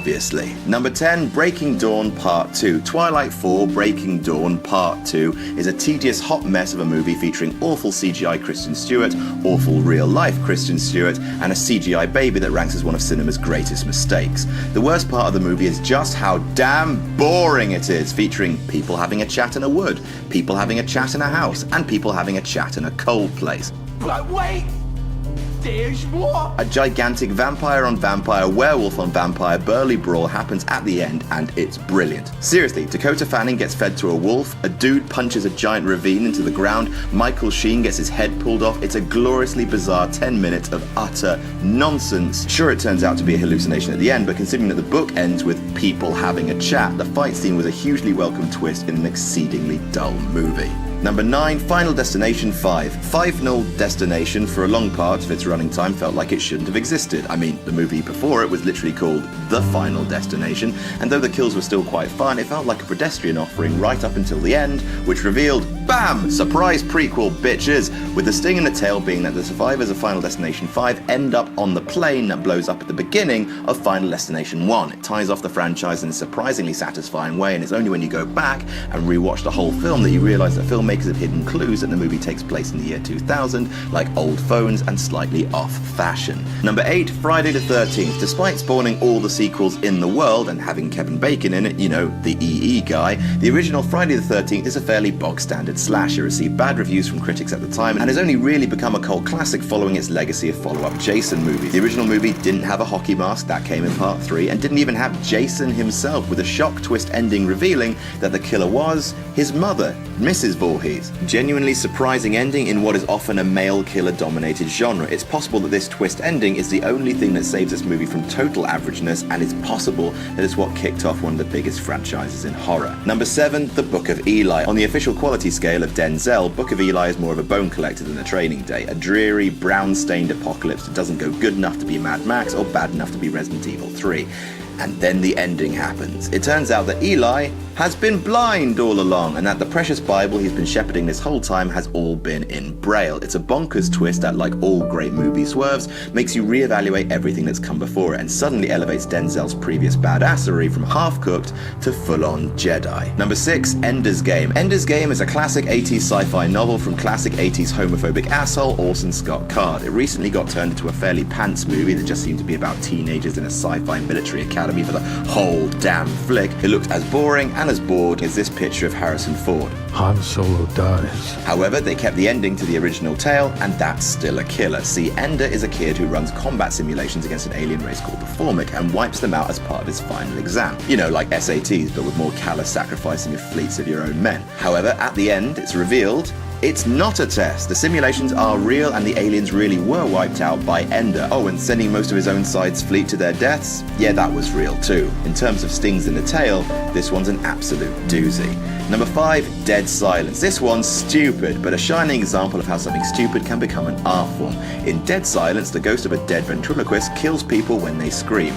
obviously. Number 10, Breaking Dawn Part 2. Twilight 4 Breaking Dawn Part 2 is a tedious hot mess of a movie featuring awful CGI Kristen Stewart, awful real-life Kristen Stewart, and a CGI baby that ranks as one of cinema's greatest mistakes. The worst part of the movie is just how damn boring it is, featuring people having a chat in a wood, people having a chat in a house, and people having a chat in a cold place. But wait! There's more! A gigantic vampire on vampire, werewolf on vampire burly brawl happens at the end, and it's brilliant. Seriously, Dakota Fanning gets fed to a wolf, a dude punches a giant ravine into the ground, Michael Sheen gets his head pulled off. It's a gloriously bizarre 10 minutes of utter nonsense. Sure, it turns out to be a hallucination at the end, but considering that the book ends with people having a chat, the fight scene was a hugely welcome twist in an exceedingly dull movie. Number 9, Final Destination 5. Final Destination, for a long part of its running time, felt like it shouldn't have existed. I mean, the movie before it was literally called The Final Destination, and though the kills were still quite fun, it felt like a pedestrian offering right up until the end, which revealed, BAM! Surprise prequel, bitches! With the sting in the tail being that the survivors of Final Destination 5 end up on the plane that blows up at the beginning of Final Destination 1. It ties off the franchise in a surprisingly satisfying way, and it's only when you go back and rewatch the whole film that you realise that filmmakers have hidden clues that the movie takes place in the year 2000, like old phones and slightly off fashion. Number 8, Friday the 13th. Despite spawning all the sequels in the world and having Kevin Bacon in it, you know, the EE guy, the original Friday the 13th is a fairly bog-standard slasher. It received bad reviews from critics at the time and has only really become a cult classic following its legacy of follow-up Jason movies. The original movie didn't have a hockey mask, that came in part 3, and didn't even have Jason himself, with a shock twist ending revealing that the killer was his mother, Mrs. Voorhees. Genuinely surprising ending in what is often a male killer-dominated genre. It's possible that this twist ending is the only thing that saves this movie from total averageness, and it's possible that it's what kicked off one of the biggest franchises in horror. Number 7, The Book of Eli. On the official quality scale of Denzel, Book of Eli is more of a bone collector than a Training Day. A dreary, brown-stained apocalypse that doesn't go good enough to be Mad Max or bad enough to be Resident Evil 3. And then the ending happens. It turns out that Eli has been blind all along, and that the precious Bible he's been shepherding this whole time has all been in Braille. It's a bonkers twist that, like all great movie swerves, makes you reevaluate everything that's come before it, and suddenly elevates Denzel's previous badassery from half-cooked to full-on Jedi. Number 6, Ender's Game. Ender's Game is a classic 80s sci-fi novel from classic 80s homophobic asshole Orson Scott Card. It recently got turned into a fairly pants movie that just seemed to be about teenagers in a sci-fi military academy for the whole damn flick. It looked as boring and as bored as this picture of Harrison Ford. Han Solo dies. However, they kept the ending to the original tale, and that's still a killer. See, Ender is a kid who runs combat simulations against an alien race called the Formic and wipes them out as part of his final exam. You know, like SATs, but with more callous sacrificing of fleets of your own men. However, at the end, it's revealed it's not a test. The simulations are real and the aliens really were wiped out by Ender. Oh, and sending most of his own side's fleet to their deaths? Yeah, that was real too. In terms of stings in the tail, this one's an absolute doozy. Number 5, Dead Silence. This one's stupid, but a shining example of how something stupid can become an art form. In Dead Silence, the ghost of a dead ventriloquist kills people when they scream.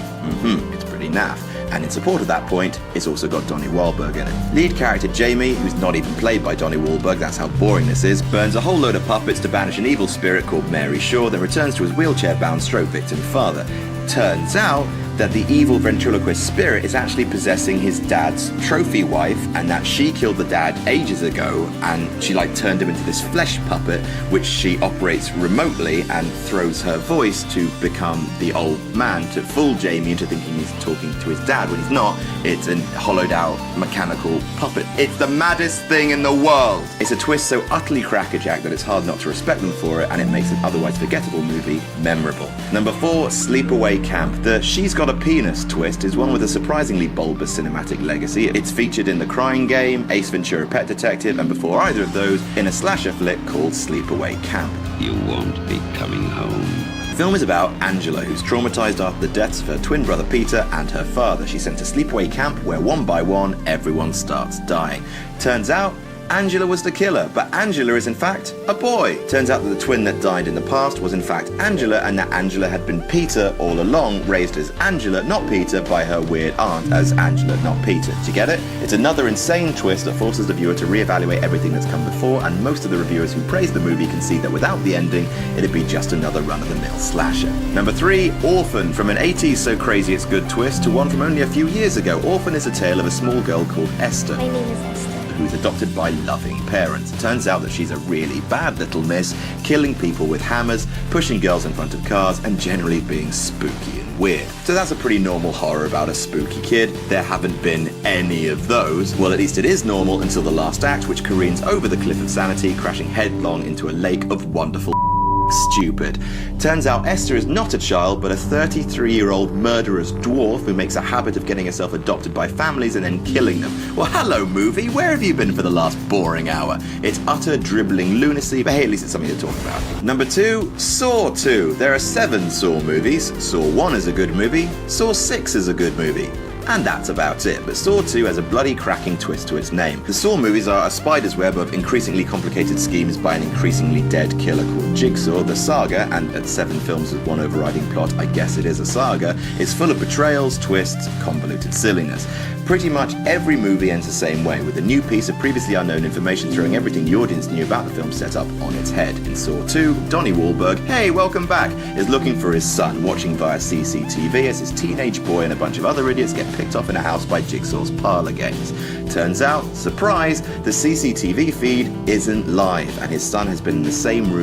It's pretty naff. And in support of that point, it's also got Donnie Wahlberg in it. Lead character Jamie, who's not even played by Donnie Wahlberg, that's how boring this is, burns a whole load of puppets to banish an evil spirit called Mary Shaw, then returns to his wheelchair-bound stroke victim father. Turns out that the evil ventriloquist spirit is actually possessing his dad's trophy wife, and that she killed the dad ages ago, and she turned him into this flesh puppet which she operates remotely and throws her voice to become the old man to fool Jamie into thinking he's talking to his dad when he's not. It's a hollowed out mechanical puppet. It's the maddest thing in the world. It's a twist so utterly crackerjack that it's hard not to respect them for it, and it makes an otherwise forgettable movie memorable. Number 4, Sleepaway Camp. The She's Got a Penis twist is one with a surprisingly bulbous cinematic legacy. It's featured in The Crying Game, Ace Ventura Pet Detective, and before either of those, in a slasher flick called Sleepaway Camp. You won't be coming home. The film is about Angela, who's traumatized after the deaths of her twin brother Peter and her father. She's sent to sleepaway camp where one by one everyone starts dying. Turns out Angela was the killer, but Angela is in fact a boy. Turns out that the twin that died in the past was in fact Angela, and that Angela had been Peter all along, raised as Angela, not Peter, by her weird aunt as Angela, not Peter. Do you get it? It's another insane twist that forces the viewer to reevaluate everything that's come before, and most of the reviewers who praise the movie can see that without the ending, it'd be just another run-of-the-mill slasher. Number 3, Orphan. From an 80s so crazy it's good twist to one from only a few years ago, Orphan is a tale of a small girl called Esther, My name is Esther. who's adopted by loving parents. It turns out that she's a really bad little miss, killing people with hammers, pushing girls in front of cars, and generally being spooky and weird. So that's a pretty normal horror about a spooky kid. There haven't been any of those. Well, at least it is normal until the last act, which careens over the cliff of sanity, crashing headlong into a lake of wonderful stupid. Turns out Esther is not a child, but a 33-year-old murderous dwarf who makes a habit of getting herself adopted by families and then killing them. Well, hello, movie. Where have you been for the last boring hour? It's utter dribbling lunacy, but hey, at least it's something to talk about. Number 2, Saw 2. There are 7 Saw movies. Saw 1 is a good movie. Saw 6 is a good movie. And that's about it, but Saw 2 has a bloody cracking twist to its name. The Saw movies are a spider's web of increasingly complicated schemes by an increasingly dead killer called Jigsaw. The saga, and at 7 films with one overriding plot, I guess it is a saga, is full of betrayals, twists, convoluted silliness. Pretty much every movie ends the same way, with a new piece of previously unknown information throwing everything the audience knew about the film set up on its head. In Saw 2, Donnie Wahlberg, hey, welcome back, is looking for his son, watching via CCTV as his teenage boy and a bunch of other idiots get picked off in a house by Jigsaw's parlor games. Turns out, surprise, the CCTV feed isn't live, and his son has been in the same room